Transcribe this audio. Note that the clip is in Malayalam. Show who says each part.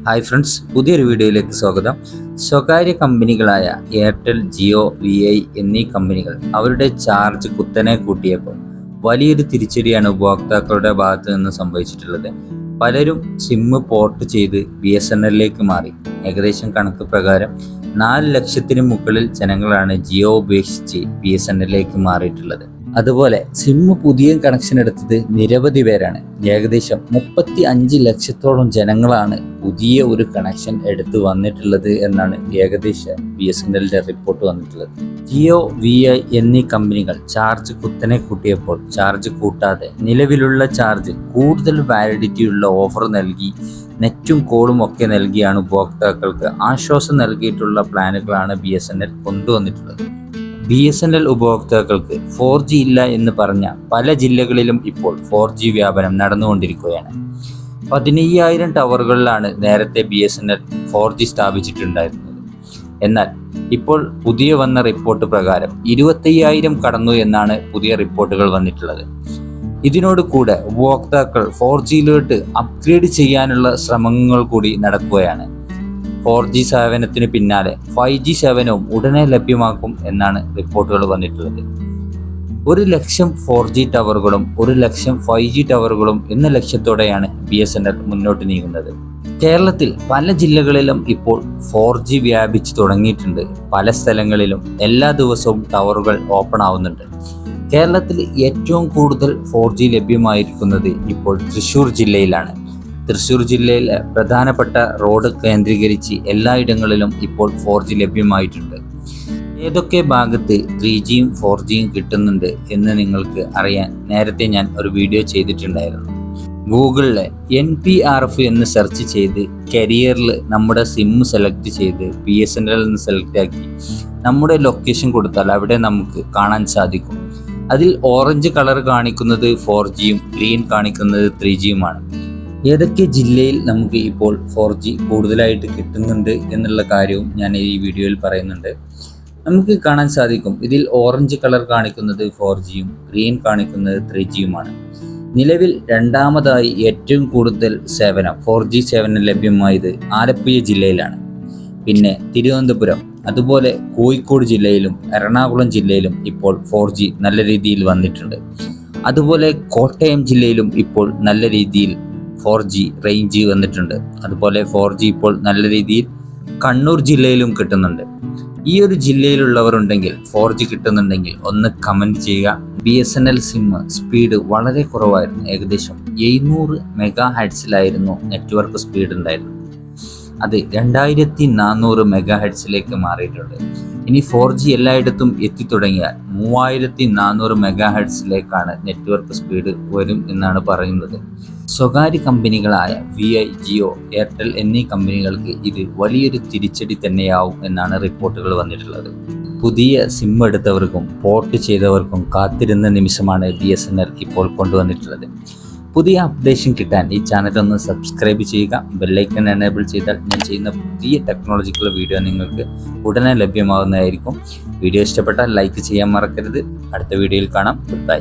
Speaker 1: ഹായ് ഫ്രണ്ട്സ്, പുതിയൊരു വീഡിയോയിലേക്ക് സ്വാഗതം. സ്വകാര്യ കമ്പനികളായ എയർടെൽ, ജിയോ, VI എന്നീ കമ്പനികൾ അവരുടെ ചാർജ് കുത്തനെ കൂട്ടിയപ്പോൾ വലിയൊരു തിരിച്ചടിയാണ് ഉപഭോക്താക്കളുടെ ഭാഗത്തു നിന്ന് സംഭവിച്ചിട്ടുള്ളത്. പലരും സിം പോർട്ട് ചെയ്ത് BSNLിലേക്ക് മാറി. ഏകദേശം കണക്ക് പ്രകാരം 4 ലക്ഷത്തിന് മുകളിൽ ജനങ്ങളാണ് ജിയോ ഉപേക്ഷിച്ച് BSNLിലേക്ക് മാറിയിട്ടുള്ളത്. അതുപോലെ സിം പുതിയ കണക്ഷൻ എടുത്തത് നിരവധി പേരാണ്. ഏകദേശം 35 ലക്ഷത്തോളം ജനങ്ങളാണ് പുതിയ ഒരു കണക്ഷൻ എടുത്ത് വന്നിട്ടുള്ളത് എന്നാണ് ഏകദേശ BSNLന്റെ റിപ്പോർട്ട് വന്നിട്ടുള്ളത്. ജിയോ, VI എന്നീ കമ്പനികൾ ചാർജ് കുത്തനെ കൂട്ടിയപ്പോൾ ചാർജ് കൂട്ടാതെ നിലവിലുള്ള ചാർജ് കൂടുതൽ വാലിഡിറ്റിയുള്ള ഓഫർ നൽകി നെറ്റും കോളും ഒക്കെ നൽകിയാണ് ഉപഭോക്താക്കൾക്ക് ആശ്വാസം നൽകിയിട്ടുള്ള പ്ലാനുകളാണ് BSNL കൊണ്ടുവന്നിട്ടുള്ളത്. BSNL ഉപഭോക്താക്കൾക്ക് 4G ഇല്ല എന്ന് പറഞ്ഞ പല ജില്ലകളിലും ഇപ്പോൾ 4G വ്യാപനം നടന്നുകൊണ്ടിരിക്കുകയാണ്. 15,000 ടവറുകളിലാണ് നേരത്തെ BSNL 4G സ്ഥാപിച്ചിട്ടുണ്ടായിരുന്നത്. എന്നാൽ ഇപ്പോൾ പുതിയ വന്ന റിപ്പോർട്ട് പ്രകാരം 25,000 കടന്നു എന്നാണ് പുതിയ റിപ്പോർട്ടുകൾ വന്നിട്ടുള്ളത്. ഇതിനോട് കൂടെ ഉപഭോക്താക്കൾ 4Gയിലോട്ട് അപ്ഗ്രേഡ് ചെയ്യാനുള്ള ശ്രമങ്ങൾ കൂടി നടക്കുകയാണ്. 4G സേവനത്തിന് പിന്നാലെ 5G സേവനവും ഉടനെ ലഭ്യമാക്കും എന്നാണ് റിപ്പോർട്ടുകൾ വന്നിട്ടുള്ളത്. 1,00,000 4G ടവറുകളും 1,00,000 5G ടവറുകളും എന്ന ലക്ഷ്യത്തോടെയാണ് BSNL മുന്നോട്ട് നീങ്ങുന്നത്. കേരളത്തിൽ പല ജില്ലകളിലും ഇപ്പോൾ 4G വ്യാപിച്ചു തുടങ്ങിയിട്ടുണ്ട്. പല സ്ഥലങ്ങളിലും എല്ലാ ദിവസവും ടവറുകൾ ഓപ്പൺ ആവുന്നുണ്ട്. കേരളത്തിൽ ഏറ്റവും കൂടുതൽ 4G ലഭ്യമായിരിക്കുന്നത് ഇപ്പോൾ തൃശ്ശൂർ ജില്ലയിലാണ്. തൃശ്ശൂർ ജില്ലയിലെ പ്രധാനപ്പെട്ട റോഡ് കേന്ദ്രീകരിച്ച് എല്ലായിടങ്ങളിലും ഇപ്പോൾ 4G ലഭ്യമായിട്ടുണ്ട്. ഏതൊക്കെ ഭാഗത്ത് 3Gയും 4Gയും കിട്ടുന്നുണ്ട് എന്ന് നിങ്ങൾക്ക് അറിയാൻ നേരത്തെ ഞാൻ ഒരു വീഡിയോ ചെയ്തിട്ടുണ്ടായിരുന്നു. ഗൂഗിളിൽ NPRF എന്ന് സെർച്ച് ചെയ്ത് കരിയറിൽ നമ്മുടെ സിം സെലക്ട് ചെയ്ത് BSNL എന്ന് സെലക്ട് ആക്കി നമ്മുടെ ലൊക്കേഷൻ കൊടുത്താൽ അവിടെ നമുക്ക് കാണാൻ സാധിക്കും. അതിൽ ഓറഞ്ച് കളർ കാണിക്കുന്നത് 4Gയും ഗ്രീൻ കാണിക്കുന്നത് 3Gയുമാണ്. ഏതൊക്കെ ജില്ലയിൽ നമുക്ക് ഇപ്പോൾ 4G കൂടുതലായിട്ട് കിട്ടുന്നുണ്ട് എന്നുള്ള കാര്യവും ഞാൻ ഈ വീഡിയോയിൽ പറയുന്നുണ്ട്. നമുക്ക് കാണാൻ സാധിക്കും, ഇതിൽ ഓറഞ്ച് കളർ കാണിക്കുന്നത് 4Gയും ഗ്രീൻ കാണിക്കുന്നത് 3Gയുമാണ്. നിലവിൽ രണ്ടാമതായി ഏറ്റവും കൂടുതൽ 4G സേവനം ലഭ്യമായത് ആലപ്പുഴ ജില്ലയിലാണ്. പിന്നെ തിരുവനന്തപുരം, അതുപോലെ കോഴിക്കോട് ജില്ലയിലും എറണാകുളം ജില്ലയിലും ഇപ്പോൾ 4G നല്ല രീതിയിൽ വന്നിട്ടുണ്ട്. അതുപോലെ കോട്ടയം ജില്ലയിലും ഇപ്പോൾ നല്ല രീതിയിൽ 4G റേഞ്ച് വന്നിട്ടുണ്ട്. അതുപോലെ 4G ഇപ്പോൾ നല്ല രീതിയിൽ കണ്ണൂർ ജില്ലയിലും കിട്ടുന്നുണ്ട്. ഈ ഒരു ജില്ലയിലുള്ളവർ ഉണ്ടെങ്കിൽ 4G കിട്ടുന്നുണ്ടെങ്കിൽ ഒന്ന് കമൻറ്റ് ചെയ്യുക. BSNL സിം സ്പീഡ് വളരെ കുറവായിരുന്നു. ഏകദേശം 700 MHz നെറ്റ്വർക്ക് സ്പീഡ് ഉണ്ടായിരുന്നു. അത് 2400 MHz മാറിയിട്ടുണ്ട്. ഇനി 4G എല്ലായിടത്തും എത്തിത്തുടങ്ങിയാൽ 3400 MHz നെറ്റ്വർക്ക് സ്പീഡ് വരും എന്നാണ് പറയുന്നത്. സ്വകാര്യ കമ്പനികളായ VI, ജിയോ, എയർടെൽ എന്നീ കമ്പനികൾക്ക് ഇത് വലിയൊരു തിരിച്ചടി തന്നെയാവും എന്നാണ് റിപ്പോർട്ടുകൾ വന്നിട്ടുള്ളത്. പുതിയ സിം എടുത്തവർക്കും പോർട്ട് ചെയ്തവർക്കും കാത്തിരുന്ന നിമിഷമാണ് BSNL ഇപ്പോൾ കൊണ്ടുവന്നിട്ടുള്ളത്. പുതിയ അപ്ഡേഷൻ കിട്ടാൻ ഈ ചാനൽ ഒന്ന് സബ്സ്ക്രൈബ് ചെയ്യുക. ബെല്ലൈക്കൺ എനേബിൾ ചെയ്താൽ ഞാൻ ചെയ്യുന്ന പുതിയ ടെക്നോളജിക്കൽ വീഡിയോ നിങ്ങൾക്ക് ഉടനെ ലഭ്യമാകുന്നതായിരിക്കും. വീഡിയോ ഇഷ്ടപ്പെട്ടാൽ ലൈക്ക് ചെയ്യാൻ മറക്കരുത്. അടുത്ത വീഡിയോയിൽ കാണാം. Good bye.